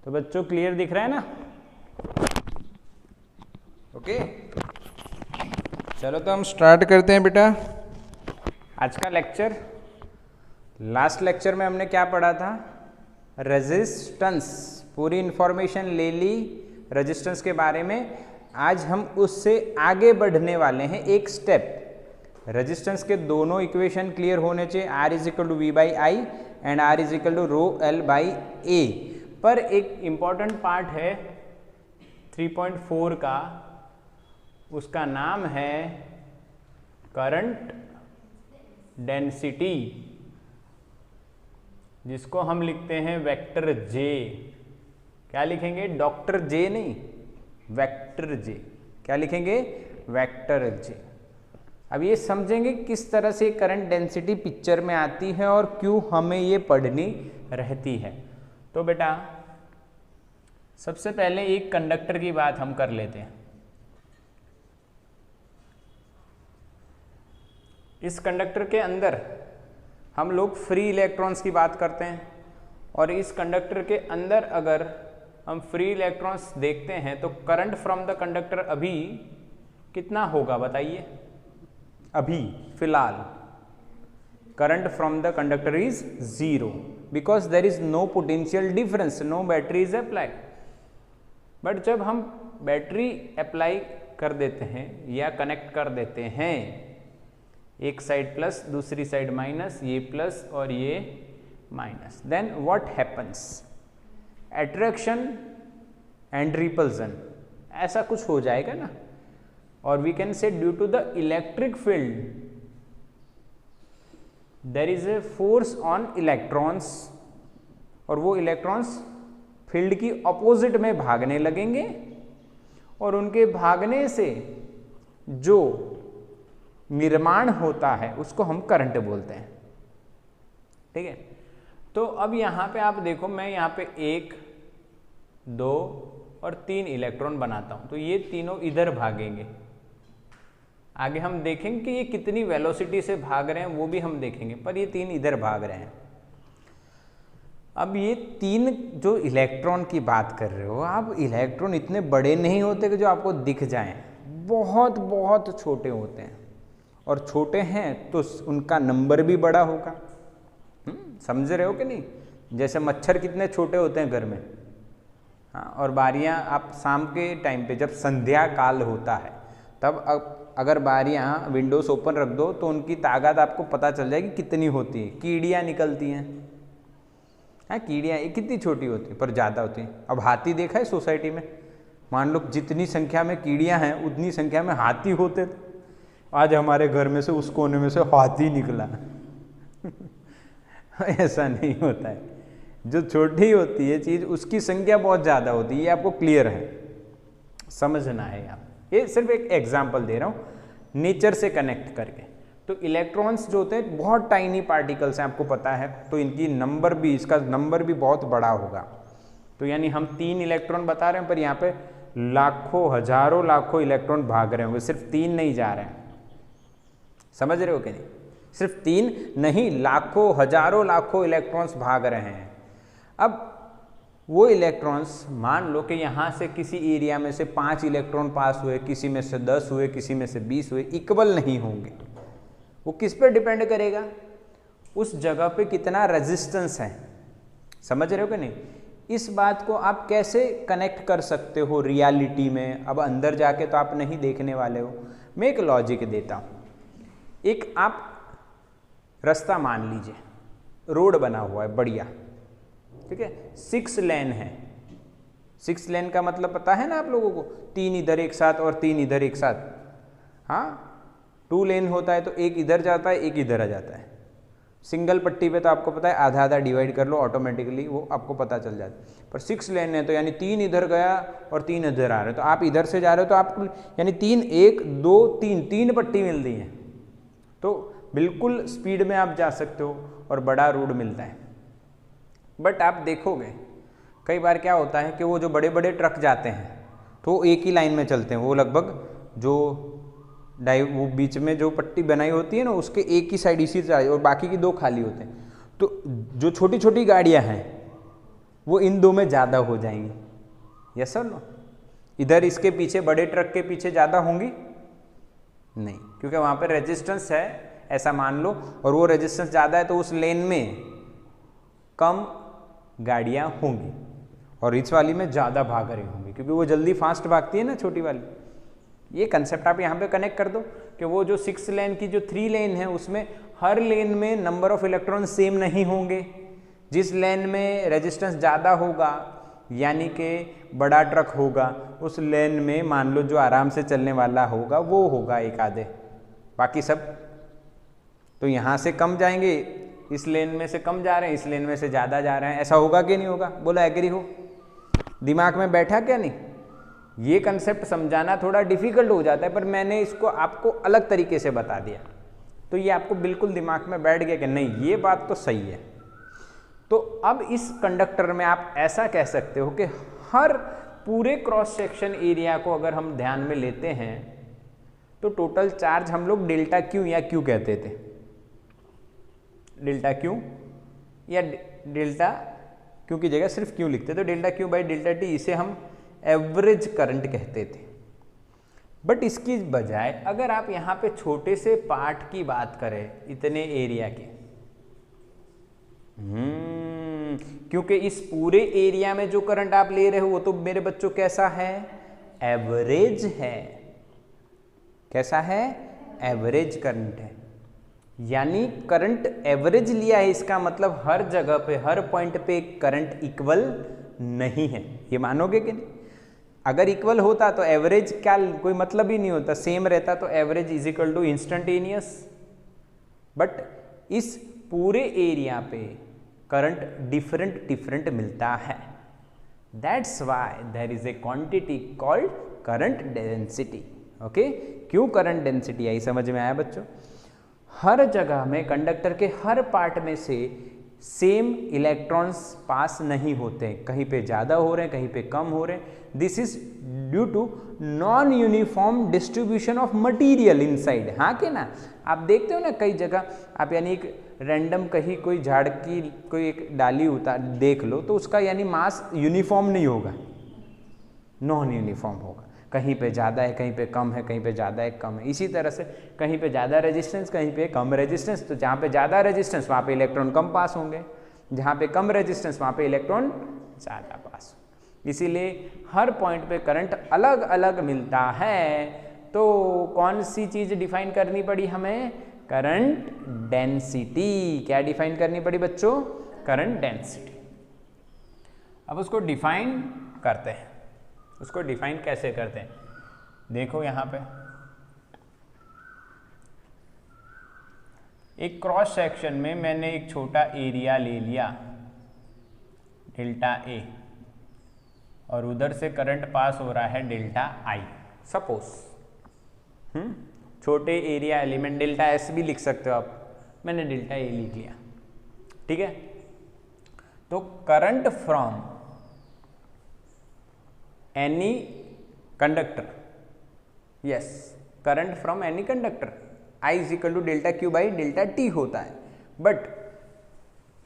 तो बच्चों क्लियर दिख रहा है ना? ओके, चलो तो हम स्टार्ट करते हैं बेटा आज का लेक्चर। लास्ट लेक्चर में हमने क्या पढ़ा था? रेजिस्टेंस, पूरी इंफॉर्मेशन ले ली रेजिस्टेंस के बारे में। आज हम उससे आगे बढ़ने वाले हैं एक स्टेप। रेजिस्टेंस के दोनों इक्वेशन क्लियर होने चाहिए, R is equal to V by I and R is equal to rho L by A. पर एक इम्पॉर्टेंट पार्ट है 3.4 का, उसका नाम है करंट डेंसिटी, जिसको हम लिखते हैं वेक्टर जे। क्या लिखेंगे? डॉक्टर जे नहीं, वेक्टर जे। क्या लिखेंगे? वेक्टर जे। अब ये समझेंगे किस तरह से करंट डेंसिटी पिक्चर में आती है और क्यों हमें ये पढ़नी रहती है। तो बेटा सबसे पहले एक कंडक्टर की बात हम कर लेते हैं। इस कंडक्टर के अंदर हम लोग फ्री इलेक्ट्रॉन्स की बात करते हैं, और इस कंडक्टर के अंदर अगर हम फ्री इलेक्ट्रॉन्स देखते हैं तो करंट फ्रॉम द कंडक्टर अभी कितना होगा बताइए? अभी फिलहाल current from the conductor is 0 because there is no potential difference, no battery is applied. But जब हम बैटरी अप्लाई कर देते हैं या कनेक्ट कर देते हैं, एक साइड प्लस दूसरी साइड माइनस, ये प्लस और ये minus, then what happens? Attraction and repulsion, ऐसा कुछ हो जाएगा ना। और we can say due to the electric field there is a force on electrons, और वो इलेक्ट्रॉन्स फील्ड की ऑपोजिट में भागने लगेंगे, और उनके भागने से जो निर्माण होता है उसको हम करंट बोलते हैं। ठीक है, तो अब यहाँ पे आप देखो, मैं यहाँ पे 1, 2 और 3 इलेक्ट्रॉन बनाता हूँ, तो ये तीनों इधर भागेंगे। आगे हम देखेंगे कि ये कितनी वेलोसिटी से भाग रहे हैं, वो भी हम देखेंगे, पर ये 3 इधर भाग रहे हैं। अब ये 3 जो इलेक्ट्रॉन की बात कर रहे हो आप, इलेक्ट्रॉन इतने बड़े नहीं होते कि जो आपको दिख जाएं, बहुत बहुत छोटे होते हैं, और छोटे हैं तो उनका नंबर भी बड़ा होगा। समझ रहे हो कि नहीं? जैसे मच्छर कितने छोटे होते हैं घर में, हाँ, और बारियां आप शाम के टाइम पे जब संध्या काल होता है तब अगर बारियां विंडोज ओपन रख दो तो उनकी ताकत आपको पता चल जाएगी कितनी होती है। कीड़ियाँ निकलती हैं, हाँ, कीड़ियाँ कितनी छोटी होती हैं पर ज़्यादा होती हैं। अब हाथी देखा है सोसाइटी में? मान लो जितनी संख्या में कीड़ियाँ हैं उतनी संख्या में हाथी होते थे। आज हमारे घर में से उस कोने में से हाथी निकला ऐसा नहीं होता है। जो छोटी होती है चीज़ उसकी संख्या बहुत ज़्यादा होती है, ये आपको क्लियर है, समझना है आप। ये सिर्फ एक एग्जाम्पल दे रहा हूँ नेचर से कनेक्ट करके। तो इलेक्ट्रॉन्स जो होते हैं बहुत टाइनी पार्टिकल्स हैं, आपको पता है, तो इनकी नंबर भी, इसका नंबर भी बहुत बड़ा होगा। तो यानी हम 3 इलेक्ट्रॉन बता रहे हैं, पर यहाँ पे लाखों, हजारों, लाखों इलेक्ट्रॉन भाग रहे होंगे, सिर्फ 3 नहीं जा रहे हैं। समझ रहे हो कि नहीं? सिर्फ 3 नहीं, लाखों, हजारों, लाखों इलेक्ट्रॉन्स भाग रहे हैं। अब वो इलेक्ट्रॉन्स मान लो कि यहाँ से किसी एरिया में से 5 इलेक्ट्रॉन पास हुए, किसी में से 10 हुए, किसी में से 20 हुए, इक्वल नहीं होंगे। वो किस पर डिपेंड करेगा? उस जगह पे कितना रेजिस्टेंस है। समझ रहे हो कि नहीं? इस बात को आप कैसे कनेक्ट कर सकते हो रियलिटी में? अब अंदर जाके तो आप नहीं देखने वाले हो, मैं एक लॉजिक देता हूँ। एक आप रास्ता मान लीजिए, रोड बना हुआ है बढ़िया, ठीक है, 6 लेन है। 6 लेन का मतलब पता है ना आप लोगों को? 3 इधर एक साथ और 3 इधर एक साथ। हाँ, 2 लेन होता है तो एक इधर जाता है, एक इधर आ जाता है। सिंगल पट्टी पे तो आपको पता है आधा आधा डिवाइड कर लो, ऑटोमेटिकली वो आपको पता चल जाता है। पर 6 लेन है तो यानी 3 इधर गया और 3 इधर आ रहे, तो आप इधर से जा रहे हो तो आपको यानी 3, 1, 2, 3 पट्टी मिलती है, तो बिल्कुल स्पीड में आप जा सकते हो और बड़ा रोड मिलता है। बट आप देखोगे कई बार क्या होता है कि वो जो बड़े बड़े ट्रक जाते हैं तो एक ही लाइन में चलते हैं, वो लगभग जो वो बीच में जो पट्टी बनाई होती है ना उसके एक ही साइड इसी से और बाकी की 2 खाली होते हैं। तो जो छोटी छोटी गाड़ियां हैं वो इन दो में ज़्यादा हो जाएंगी। यस और नो? इधर इसके पीछे, बड़े ट्रक के पीछे ज़्यादा होंगी नहीं, क्योंकि वहाँ पे रेजिस्टेंस है ऐसा मान लो, और वो रेजिस्टेंस ज़्यादा है तो उस लेन में कम गाड़ियाँ होंगी और इस वाली में ज़्यादा भाग रही होंगी, क्योंकि वो जल्दी फास्ट भागती है ना छोटी वाली। ये कंसेप्ट आप यहाँ पे कनेक्ट कर दो कि वो जो 6 लेन की जो 3 लेन है उसमें हर लेन में नंबर ऑफ इलेक्ट्रॉन सेम नहीं होंगे। जिस लेन में रेजिस्टेंस ज़्यादा होगा यानी कि बड़ा ट्रक होगा, उस लेन में मान लो जो आराम से चलने वाला होगा वो होगा एक आधे, बाकी सब तो यहाँ से कम जाएंगे, इस लेन में से कम जा रहे हैं, इस लेन में से ज़्यादा जा रहे हैं। ऐसा होगा कि नहीं होगा? बोला एग्री हो? दिमाग में बैठा क्या नहीं? ये कंसेप्ट समझाना थोड़ा डिफिकल्ट हो जाता है, पर मैंने इसको आपको अलग तरीके से बता दिया तो ये आपको बिल्कुल दिमाग में बैठ गया कि नहीं ये बात तो सही है। तो अब इस कंडक्टर में आप ऐसा कह सकते हो कि हर पूरे क्रॉस सेक्शन एरिया को अगर हम ध्यान में लेते हैं तो टोटल चार्ज हम लोग डेल्टा क्यू या क्यू कहते थे, डेल्टा क्यू या डेल्टा क्यू की जगह सिर्फ क्यू लिखते थे, तो delta Q by delta T, इसे हम एवरेज करंट कहते थे। बट इसकी बजाय अगर आप यहाँ पे छोटे से पार्ट की बात करें इतने एरिया के, क्योंकि इस पूरे एरिया में जो करंट आप ले रहे हो वो तो मेरे बच्चों कैसा है? एवरेज है। कैसा है? एवरेज करंट है। यानी करंट एवरेज लिया है, इसका मतलब हर जगह पे, हर पॉइंट पे करंट इक्वल नहीं है। ये मानोगे कि नहीं? अगर इक्वल होता तो एवरेज क्या कोई मतलब ही नहीं होता, सेम रहता तो average is equal to instantaneous. But इस पूरे एरिया पे करंट डिफरेंट मिलता है। That's why there is a quantity called current density. Okay, क्यों करंट डेंसिटी आई? समझ में आया बच्चों? हर जगह में कंडक्टर के हर पार्ट में से सेम इलेक्ट्रॉन्स पास नहीं होते, कहीं पे ज़्यादा हो रहे हैं, कहीं पे कम हो रहे हैं। This is due to non uniform distribution of material inside. हाँ कि ना? आप देखते हो ना कई जगह, आप यानी एक रैंडम कहीं कोई झाड़ की कोई एक डाली उतार देख लो तो उसका यानी मास यूनिफॉर्म नहीं होगा, नॉन यूनिफॉर्म होगा। कहीं पे ज़्यादा है, कहीं पे कम है, कहीं पे ज़्यादा है, कम है। इसी तरह से कहीं पे ज़्यादा रेजिस्टेंस, कहीं पे कम रेजिस्टेंस। तो जहाँ पे ज़्यादा रेजिस्टेंस वहाँ पे इलेक्ट्रॉन कम पास होंगे, जहाँ पे कम रेजिस्टेंस वहाँ पे इलेक्ट्रॉन ज़्यादा पास होंगे। इसीलिए हर पॉइंट पे करंट अलग अलग मिलता है। तो कौन सी चीज़ डिफाइन करनी पड़ी हमें? Current density. क्या डिफाइन करनी पड़ी बच्चों? Current density. अब उसको डिफाइन करते हैं। उसको डिफाइन कैसे करते हैं? देखो यहाँ पे एक क्रॉस सेक्शन में मैंने एक छोटा एरिया ले लिया डेल्टा ए, और उधर से करंट पास हो रहा है डेल्टा आई। सपोज छोटे एरिया एलिमेंट डेल्टा एस भी लिख सकते हो आप, मैंने डेल्टा ए लिख लिया, ठीक है। तो current from any conductor, yes, current from any conductor I is equal to delta Q by delta T होता है। बट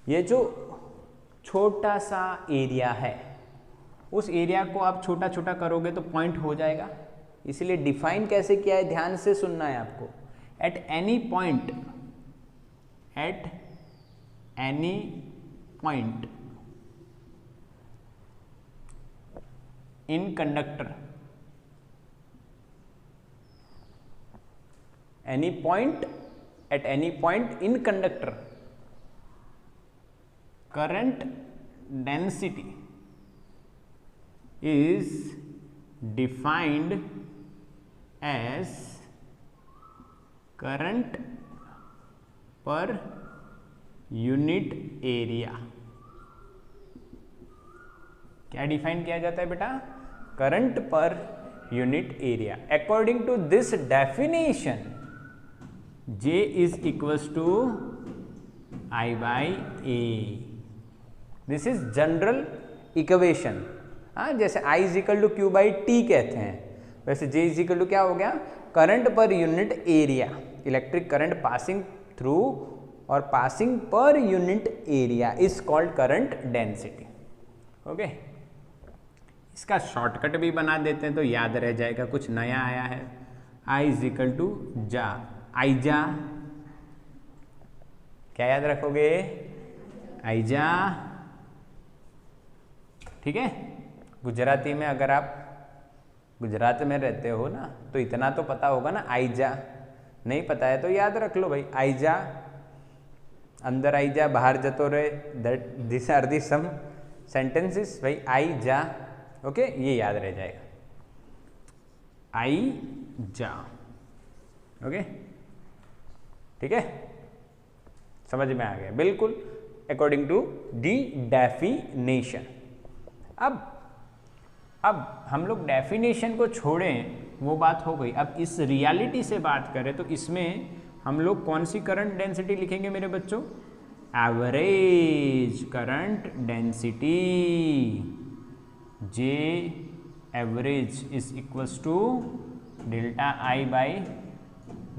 ये जो छोटा सा एरिया है, उस एरिया को आप छोटा छोटा करोगे तो पॉइंट हो जाएगा। इसलिए डिफाइन कैसे किया है ध्यान से सुनना है आपको। At any point, at any point in conductor, any point at any point in conductor, current density is defined as current per unit area। क्या डिफाइन किया जाता है बेटा? Current per unit area. According to this definition J is equals to I by A। This is general equation. हाँ, जैसे I is equal to Q by T कहते हैं, वैसे J इज इक्वल टू क्या हो गया? Current per unit area, electric current passing through और passing per unit area is called current density. Okay, इसका शॉर्टकट भी बना देते हैं तो याद रह जाएगा, कुछ नया आया है। आई इज इक्वल टू जा, आईजा, क्या याद रखोगे? आईजा, ठीक है। गुजराती में अगर आप गुजरात में रहते हो ना तो इतना तो पता होगा ना, आईजा। नहीं पता है तो याद रख लो भाई, आईजा, अंदर आईजा बाहर जतो रहे, that this are the some sentences भाई, आईजा। ओके, ये याद रह जाएगा, आईजा। ओके, ठीक है, समझ में आ गया बिल्कुल, अकॉर्डिंग टू दी डेफिनेशन। अब हम लोग डेफिनेशन को छोड़ें, वो बात हो गई। अब इस रियलिटी से बात करें तो इसमें हम लोग कौन सी करंट डेंसिटी लिखेंगे मेरे बच्चों? Average current density, J average is equals to delta I by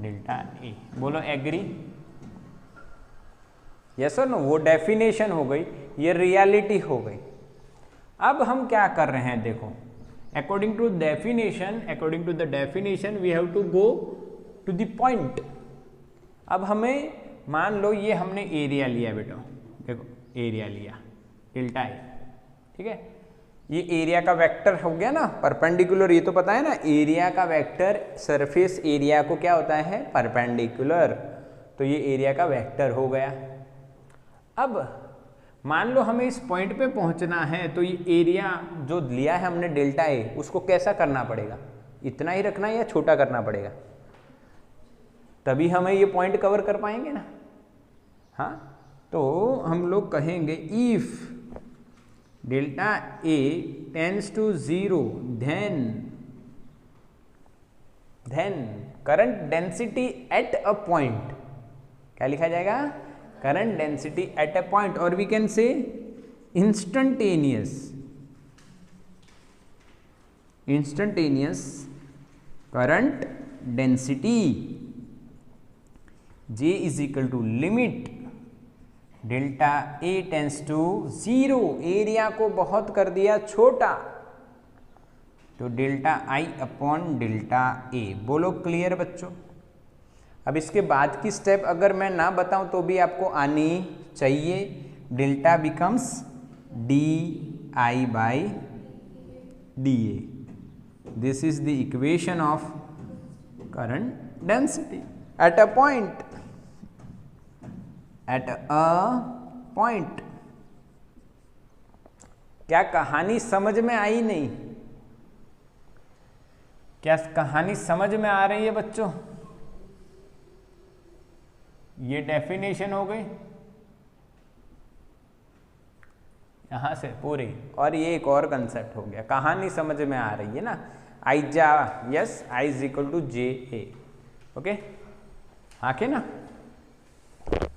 delta A. बोलो एग्री? यस और नो? वो डेफिनेशन हो गई, ये रियलिटी हो गई। अब हम क्या कर रहे हैं देखो, according to definition, according to the definition we have to go to the point. अब हमें मान लो ये हमने एरिया लिया बेटा, देखो एरिया लिया डेल्टा ए, ठीक है। ये एरिया का वेक्टर हो गया ना, परपेंडिकुलर, ये तो पता है ना, एरिया का वेक्टर सरफेस एरिया को क्या होता है? परपेंडिकुलर। तो ये एरिया का वेक्टर हो गया। अब मान लो हमें इस पॉइंट पे पहुंचना है, तो ये एरिया जो लिया है हमने डेल्टा ए, उसको कैसा करना पड़ेगा? इतना ही रखना है या छोटा करना पड़ेगा? तभी हमें ये पॉइंट कवर कर पाएंगे ना। हाँ, तो हम लोग कहेंगे if delta A tends to 0 then current density at a point, क्या लिखा जाएगा? Current density at a point, और we can say instantaneous current density J is equal to limit delta A tends to 0, area को बहुत कर दिया छोटा, तो delta I upon delta A. बोलो क्लियर बच्चों? अब इसके बाद की स्टेप अगर मैं ना बताऊं तो भी आपको आनी चाहिए। Delta becomes D I by D A, this is the equation of current density at a point, eight a point. क्या कहानी समझ में आई? नहीं? क्या कहानी समझ में आ रही है बच्चों? ये डेफिनेशन हो गई यहां से पूरी, और ये एक और कंसेप्ट हो गया। कहानी समझ में आ रही है ना? आईजा, yes, I is equal to J A. Okay, आके ना।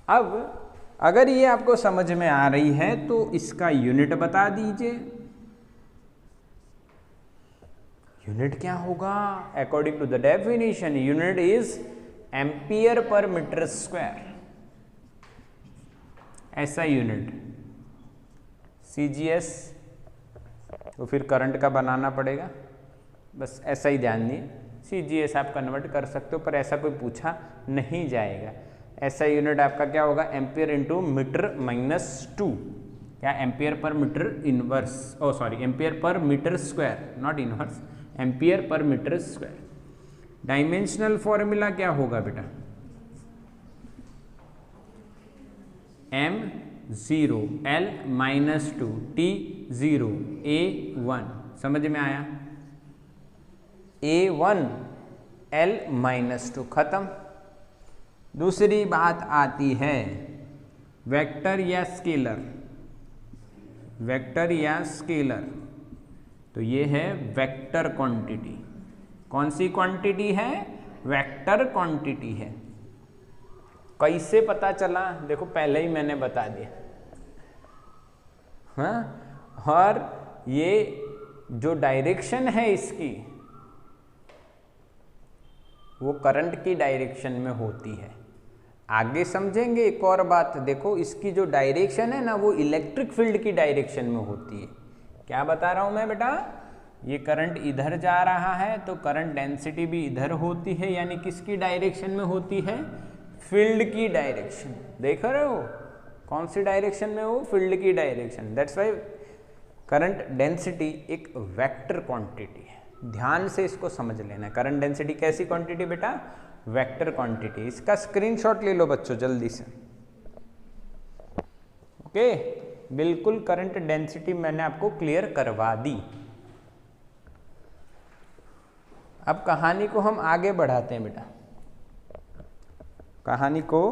अब अगर ये आपको समझ में आ रही है तो इसका यूनिट बता दीजिए। यूनिट क्या होगा? According to the definition unit is ampere per metre square, ऐसा यूनिट। सीजीएस तो फिर करंट का बनाना पड़ेगा, बस ऐसा ही ध्यान दिए। सीजीएस आप कन्वर्ट कर सकते हो, पर ऐसा कोई पूछा नहीं जाएगा। ऐसा यूनिट आपका क्या होगा? एम्पियर इंटू मीटर माइनस 2, क्या? Ampere per metre inverse, oh sorry, ampere per metre square, not inverse, ampere per metre square. Dimensional formula क्या होगा बेटा? M0 L minus 2 T0 A1, समझ में आया? A1 L माइनस 2, खत्म। दूसरी बात आती है वेक्टर या स्केलर, वेक्टर या स्केलर। तो ये है वेक्टर क्वांटिटी। कौन सी क्वांटिटी है? वेक्टर क्वांटिटी है। कैसे पता चला? देखो पहले ही मैंने बता दिया। हाँ, और ये जो डायरेक्शन है इसकी, वो करंट की डायरेक्शन में होती है। आगे समझेंगे एक और बात। देखो इसकी जो डायरेक्शन है ना, वो इलेक्ट्रिक फील्ड की डायरेक्शन में होती है। क्या बता रहा हूं मैं बेटा, ये करंट इधर जा रहा है तो करंट डेंसिटी भी इधर होती है, यानी किसकी डायरेक्शन में होती है, फील्ड की डायरेक्शन। देख रहे हो कौन सी डायरेक्शन में हो, फील्ड की direction. That's why current density एक वेक्टर क्वांटिटी है, ध्यान से इसको समझ लेना। करंट डेंसिटी कैसी क्वांटिटी बेटा, वेक्टर क्वांटिटी। इसका स्क्रीनशॉट ले लो बच्चों जल्दी से। ओके, बिल्कुल करंट डेंसिटी मैंने आपको क्लियर करवा दी। अब कहानी को हम आगे बढ़ाते हैं बेटा, कहानी को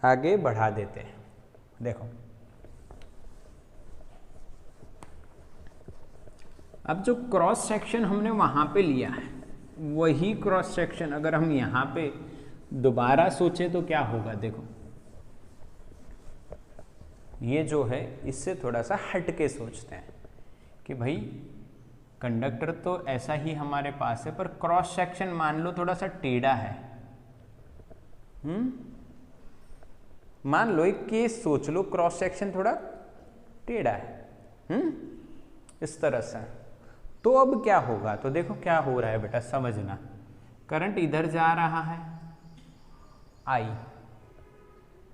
आगे बढ़ा देते हैं। देखो अब जो क्रॉस सेक्शन हमने वहां पे लिया है, वही क्रॉस सेक्शन अगर हम यहां पे दोबारा सोचे तो क्या होगा। देखो ये जो है इससे थोड़ा सा हट के सोचते हैं कि भाई कंडक्टर तो ऐसा ही हमारे पास है, पर क्रॉस सेक्शन मान लो थोड़ा सा टेढ़ा है। मान लो एक केस सोच लो, क्रॉस सेक्शन थोड़ा टेढ़ा है, इस तरह से। तो अब क्या होगा, तो देखो क्या हो रहा है बेटा, समझना। करंट इधर जा रहा है I,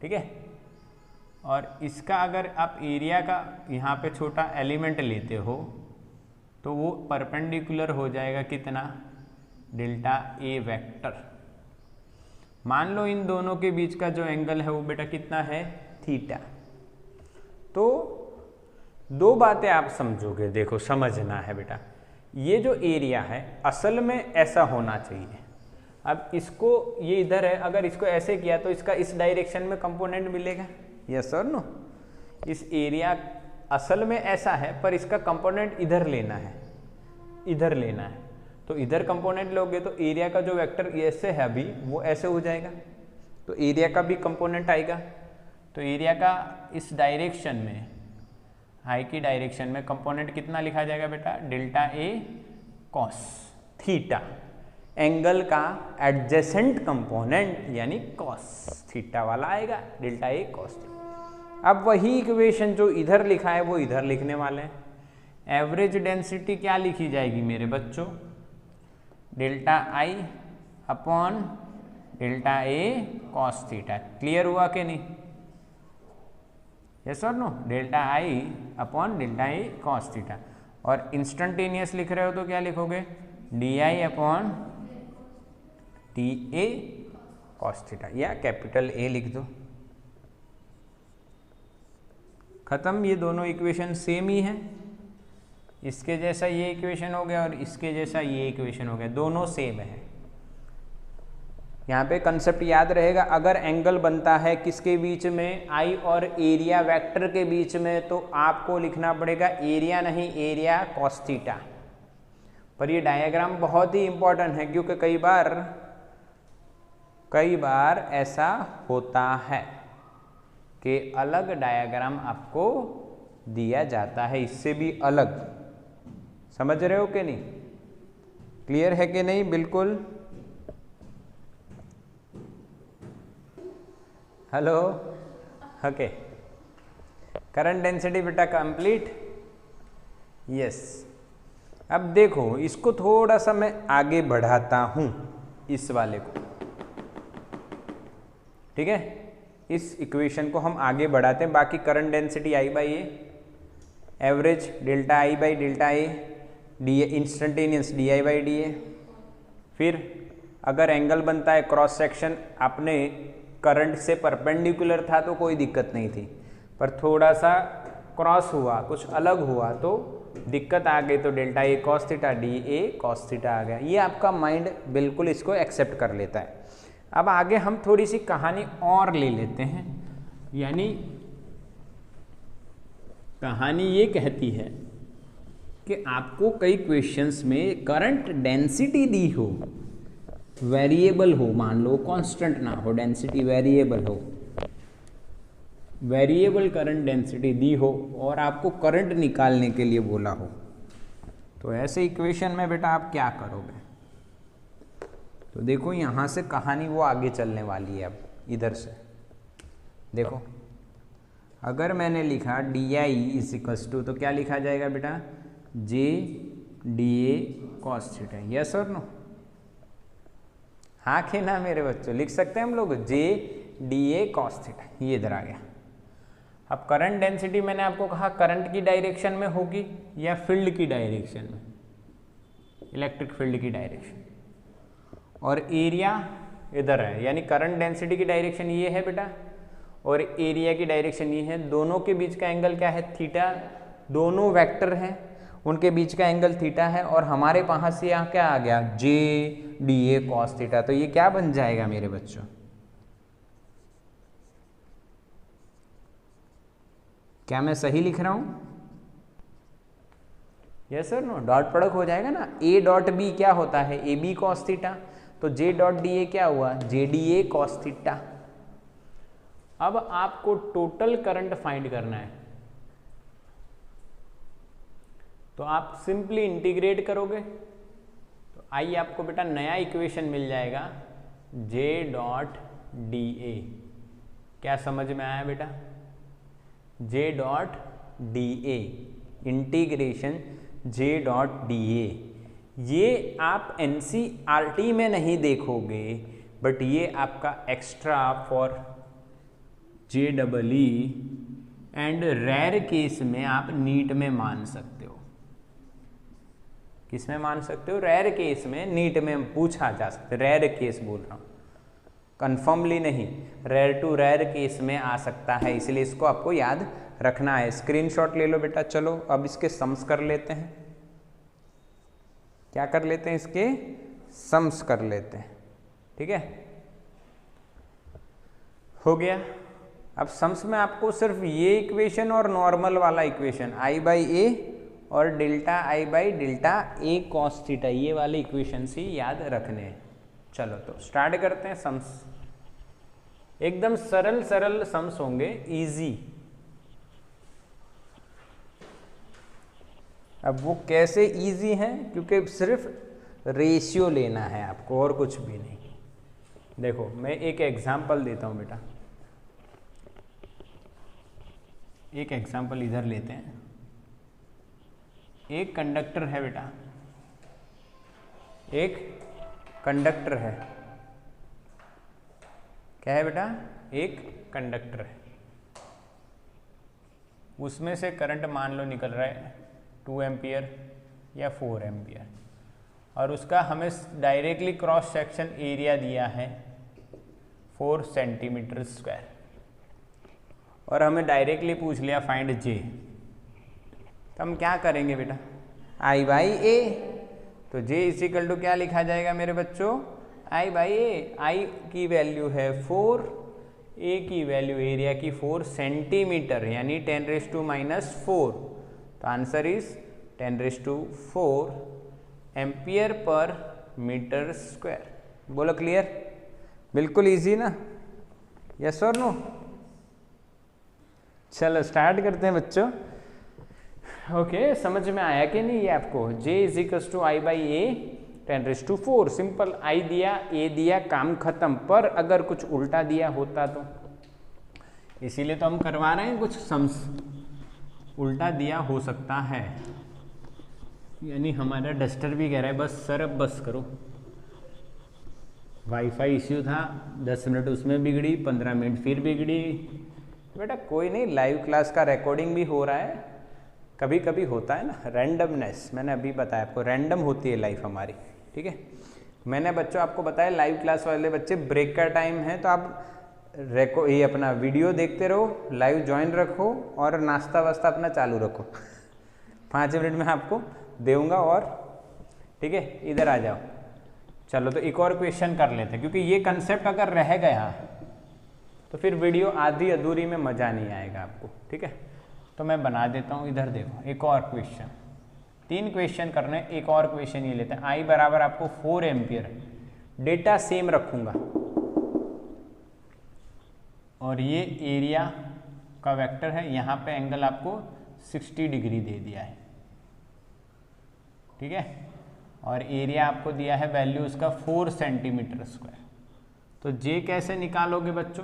ठीक है, और इसका अगर आप एरिया का यहाँ पे छोटा एलिमेंट लेते हो तो वो परपेंडिकुलर हो जाएगा कितना, डेल्टा A वेक्टर। मान लो इन दोनों के बीच का जो एंगल है वो बेटा कितना है, थीटा। तो दो बातें आप समझोगे, देखो समझना है बेटा। ये जो एरिया है असल में ऐसा होना चाहिए। अब इसको, ये इधर है, अगर इसको ऐसे किया तो इसका इस डायरेक्शन में कंपोनेंट मिलेगा, यस और नो। इस एरिया असल में ऐसा है, पर इसका कंपोनेंट इधर लेना है, इधर लेना है। तो इधर कंपोनेंट लोगे तो एरिया का जो वेक्टर ऐसे है अभी, वो ऐसे हो जाएगा, तो एरिया का भी कंपोनेंट आएगा। तो एरिया का इस डायरेक्शन में, हाई की डायरेक्शन में कंपोनेंट कितना लिखा जाएगा बेटा, delta A cos theta. Angle का एडजेसेंट कंपोनेंट यानी कॉस थीटा वाला आएगा, डेल्टा A कॉस थीटा। अब वही इक्वेशन जो इधर लिखा है वो इधर लिखने वाले हैं। एवरेज डेंसिटी क्या लिखी जाएगी मेरे बच्चों, delta I upon delta A cos theta. Clear हुआ कि नहीं, यस और no, delta I upon delta A cos theta. और इंस्टेंटेनियस लिख रहे हो तो क्या लिखोगे, DI upon TA cos theta, या कैपिटल A लिख दो। खत्म, ये दोनों इक्वेशन सेम ही हैं। इसके जैसा ये इक्वेशन हो गया और इसके जैसा ये इक्वेशन हो गया, दोनों सेम है। यहाँ पे कंसेप्ट याद रहेगा, अगर एंगल बनता है किसके बीच में, I और एरिया वेक्टर के बीच में, तो आपको लिखना पड़ेगा एरिया नहीं, एरिया कॉस थीटा। पर ये डायग्राम बहुत ही इंपॉर्टेंट है, क्योंकि कई बार ऐसा होता है कि अलग डायग्राम आपको दिया जाता है, इससे भी अलग। समझ रहे हो कि नहीं, क्लियर है कि नहीं, बिल्कुल। Hello, okay. करंट डेंसिटी बेटा कंप्लीट, यस। अब देखो इसको थोड़ा सा मैं आगे बढ़ाता हूं, इस वाले को, ठीक है। इस इक्वेशन को हम आगे बढ़ाते हैं। बाकी current density I by A, average delta I by delta A, D instantaneous DI by DA। फिर अगर एंगल बनता है क्रॉस सेक्शन, आपने करंट से परपेंडिकुलर था तो कोई दिक्कत नहीं थी, पर थोड़ा सा क्रॉस हुआ, कुछ अलग हुआ तो दिक्कत आ गई, तो delta A cos theta, DA cos theta आ गया। ये आपका माइंड बिल्कुल इसको एक्सेप्ट कर लेता है। अब आगे हम थोड़ी सी कहानी और ले लेते हैं, यानी कहानी ये कहती है कि आपको कई क्वेश्चंस में करंट डेंसिटी दी हो, वेरिएबल हो, मान लो कांस्टेंट ना हो, डेंसिटी वेरिएबल हो, वेरिएबल करंट डेंसिटी दी हो और आपको करंट निकालने के लिए बोला हो, तो ऐसे इक्वेशन में बेटा आप क्या करोगे। तो देखो यहाँ से कहानी वो आगे चलने वाली है। अब इधर से देखो, अगर मैंने लिखा DI इज इक्वल्स टू, तो क्या लिखा जाएगा बेटा, J D A cos theta, yes और नो? हाँ कि ना मेरे बच्चों, लिख सकते हैं हम लोग जे डी ए कॉस थीटा, ये इधर आ गया। अब करंट डेंसिटी मैंने आपको कहा करंट की डायरेक्शन में होगी या फील्ड की डायरेक्शन में, इलेक्ट्रिक फील्ड की डायरेक्शन, और एरिया इधर है, यानी करंट डेंसिटी की डायरेक्शन ये है बेटा और एरिया की डायरेक्शन ये है। दोनों के बीच का एंगल क्या है? थीटा। दोनों वेक्टर हैं, उनके बीच का एंगल थीटा है और हमारे वहां से यहाँ क्या आ गया? जे डी ए कॉस थीटा। तो ये क्या बन जाएगा मेरे बच्चों? क्या मैं सही लिख रहा हूं? Yes sir no? Dot product हो जाएगा ना, ए डॉट बी क्या होता है? A B cos theta. तो जे डॉट डी ए क्या हुआ? J D A cos theta. अब आपको टोटल करंट फाइंड करना है, तो आप सिंपली इंटीग्रेट करोगे तो आइए आपको बेटा नया इक्वेशन मिल जाएगा, जे डॉट डी ए। क्या समझ में आया बेटा? J dot D A integration J dot D A. ये आप एनसीईआरटी में नहीं देखोगे, बट ये आपका extra for J double E and rare case में आप नीट में मान सकते हो। किस में मान सकते हो? रेयर केस में, नीट में पूछा जा सकता है। रेयर केस बोल रहा हूँ, कन्फर्मली नहीं, रेयर टू रेयर केस में आ सकता है, इसलिए इसको आपको याद रखना है। स्क्रीनशॉट ले लो बेटा। चलो अब इसके सम्स कर लेते हैं। क्या कर लेते हैं? इसके सम्स कर लेते हैं। ठीक है, हो गया। अब सम्स में आपको सिर्फ ये इक्वेशन और नॉर्मल वाला इक्वेशन आई बाई ए और delta I by delta A cos theta, ये वाले इक्वेशन ही याद रखने हैं। चलो तो स्टार्ट करते हैं सम्स। एकदम सरल सरल सम्स होंगे, इजी। अब वो कैसे इजी हैं? क्योंकि सिर्फ रेशियो लेना है आपको और कुछ भी नहीं। देखो मैं एक एग्जांपल देता हूं बेटा, एक एग्जांपल इधर लेते हैं। एक कंडक्टर है बेटा, एक कंडक्टर है। क्या है बेटा? एक कंडक्टर है, उसमें से करंट मान लो निकल रहा है 2 एम्पियर या 4 एम्पियर, और उसका हमें डायरेक्टली क्रॉस सेक्शन एरिया दिया है 4 सेंटीमीटर स्क्वायर, और हमें डायरेक्टली पूछ लिया फाइंड जे। तो हम क्या करेंगे बेटा? आई बाई ए। तो जे इजिकल टू क्या लिखा जाएगा मेरे बच्चों? आई बाई ए। आई की वैल्यू है 4, ए की वैल्यू एरिया की 4 सेंटीमीटर, यानी 10⁻⁻⁴। तो answer is 10⁻⁴ ampere per metre square. बोलो क्लियर? बिल्कुल इजी ना? यस और नो? चलो स्टार्ट करते हैं बच्चों। ओके, समझ में आया कि नहीं ये आपको? J is equals to I by A 10⁻⁴। Simple, I दिया, ए दिया, काम खत्म। पर अगर कुछ उल्टा दिया होता तो, इसीलिए तो हम करवा रहे हैं कुछ सम्स। उल्टा दिया हो सकता है, यानी हमारा डस्टर भी कह रहा है बस सर अब बस करो। वाईफाई इश्यू था, 10 मिनट उसमें बिगड़ी, 15 मिनट फिर बिगड़ी। बेटा कोई नहीं, लाइव क्लास का रिकॉर्डिंग भी हो रहा है। कभी कभी होता है ना रैंडमनेस, मैंने अभी बताया आपको, रैंडम होती है लाइफ हमारी। ठीक है, मैंने बच्चों आपको बताया लाइव क्लास वाले बच्चे ब्रेक का टाइम है तो आप ये अपना वीडियो देखते रहो, लाइव ज्वाइन रखो और नाश्ता वास्ता अपना चालू रखो। 5 मिनट में आपको दूंगा। और ठीक है, इधर आ जाओ। चलो तो एक और क्वेश्चन कर लेते हैं, क्योंकि ये कंसेप्ट अगर रह गया तो फिर वीडियो आधी अधूरी में मज़ा नहीं आएगा आपको। ठीक है, तो मैं बना देता हूँ। इधर देखो, एक और क्वेश्चन, 3 क्वेश्चन करने, एक और क्वेश्चन ये लेते हैं। आई बराबर आपको 4 एम्पियर, डेटा सेम रखूंगा, और ये एरिया का वेक्टर है। यहाँ पे एंगल आपको 60 डिग्री दे दिया है। ठीक है, और एरिया आपको दिया है वैल्यू उसका 4 सेंटीमीटर स्क्वायर। तो जे कैसे निकालोगे बच्चों?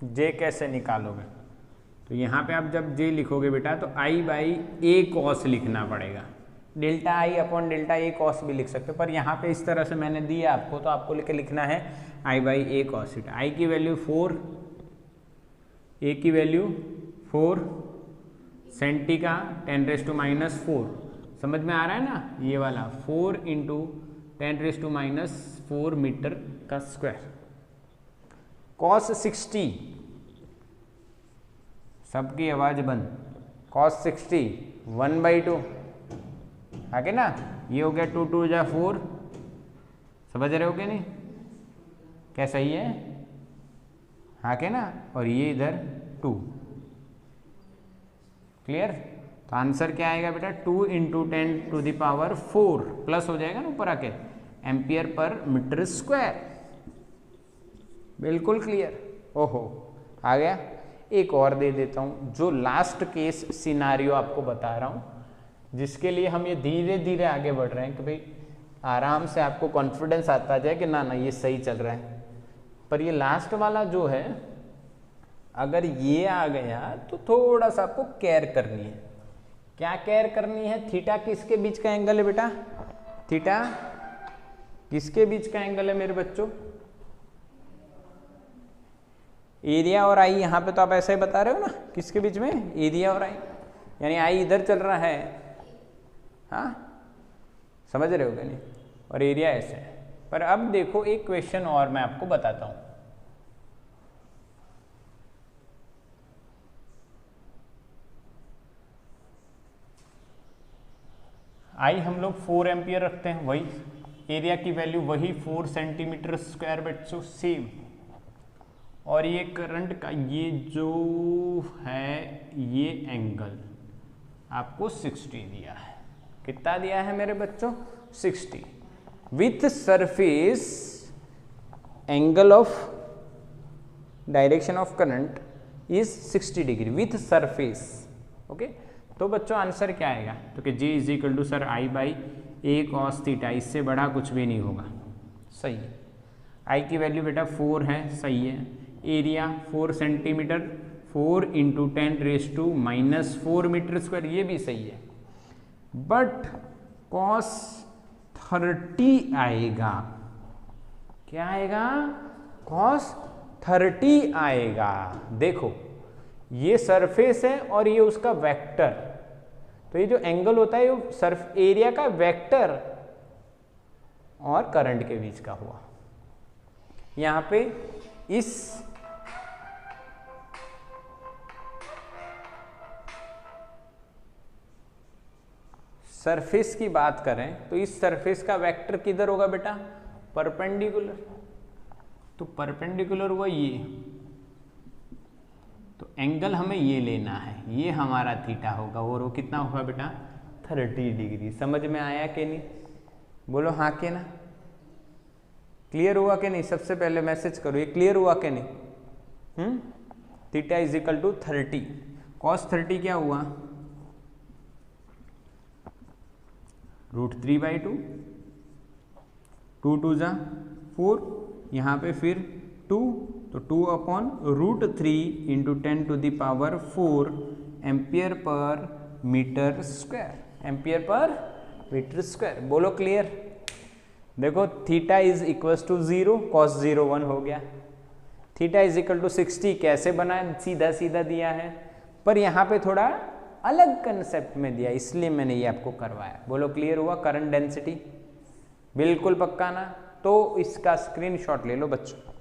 जे कैसे निकालोगे? तो यहाँ पे आप जब जे लिखोगे बेटा तो आई बाई ए कॉस लिखना पड़ेगा। Delta I upon delta A cos भी लिख सकते हो, पर यहाँ पे इस तरह से मैंने दिया आपको, तो आपको लिखना है आई बाई ए कॉस थीटा। आई की वैल्यू 4, ए की वैल्यू 4, सेंटी का 10⁻⁻⁴, समझ में आ रहा है ना, ये वाला 4 × 10⁻⁻⁴ मीटर का स्क्वायर। कॉस 60, सबकी आवाज बंद, कॉस 60 1/2, आगे ना, ये हो गया 2 × 2 = 4, समझ रहे हो क्या नहीं, क्या सही है, हाँ के ना, और ये इधर 2, क्लियर। तो आंसर क्या आएगा बेटा, 2 × 10⁻⁴, प्लस हो जाएगा ना ऊपर आके, एम्पियर पर मीटर स्क्वायर। बिल्कुल क्लियर, ओहो आ गया। एक और दे देता हूँ, जो लास्ट केस सिनारियो आपको बता रहा हूँ, जिसके लिए हम ये धीरे धीरे आगे बढ़ रहे हैं कि भाई आराम से आपको कॉन्फिडेंस आता जाए कि ना ना ये सही चल रहा है। पर ये लास्ट वाला जो है, अगर ये आ गया तो थोड़ा सा आपको केयर करनी है। क्या केयर करनी है, थीटा किसके बीच का एंगल है बेटा, थीटा किसके बीच का एंगल है मेरे बच्चों, एरिया और आई। यहाँ पे तो आप ऐसा ही बता रहे हो ना, किसके बीच में, एरिया और आई, यानी आई इधर चल रहा है, हाँ समझ रहे हो क्या नहीं, और एरिया ऐसे है। पर अब देखो एक क्वेश्चन और मैं आपको बताता हूँ। आई हम लोग 4 एम्पियर रखते हैं, वही एरिया की वैल्यू वही 4 सेंटीमीटर स्क्वायर बच्चों सेम, और ये करंट का ये जो है ये एंगल आपको 60 दिया है। कितना दिया है मेरे बच्चों, 60, with surface angle of direction of current is 60 degree with surface. Okay, तो बच्चों आंसर क्या आएगा, तो कि G = sir I by A cos theta, इससे बड़ा कुछ भी नहीं होगा, सही है। आई की वैल्यू बेटा 4 है, सही है। एरिया 4 सेंटीमीटर, 4 × 10⁻⁻⁴ मीटर स्क्वायर, ये भी सही है। बट कॉस 30 आएगा, क्या आएगा, कॉस 30 आएगा। देखो ये सरफेस है और ये उसका वेक्टर, तो ये जो एंगल होता है ये सर्फ एरिया का वेक्टर और करंट के बीच का हुआ। यहाँ पे इस सरफेस की बात करें तो इस सरफेस का वेक्टर किधर होगा बेटा, परपेंडिकुलर, तो परपेंडिकुलर हुआ ये, तो एंगल हमें ये लेना है, ये हमारा थीटा होगा, और वो कितना होगा बेटा 30 डिग्री। समझ में आया कि नहीं, बोलो हाँ के ना, क्लियर हुआ कि नहीं, सबसे पहले मैसेज करो ये क्लियर हुआ कि नहीं। थीटा = 30, कॉस 30 क्या हुआ, √3/2, 2 × 2 = 4, यहाँ पे फिर 2, तो 2/√3 × 10⁴ ampere per metre square, ampere per metre square. बोलो क्लियर। देखो थीटा = 0, cos 0 1 हो गया। थीटा = 60 कैसे बना, सीधा सीधा दिया है, पर यहाँ पे थोड़ा अलग कंसेप्ट में दिया, इसलिए मैंने ये आपको करवाया। बोलो क्लियर हुआ। करंट डेंसिटी बिल्कुल पक्का ना, तो इसका स्क्रीनशॉट ले लो बच्चों।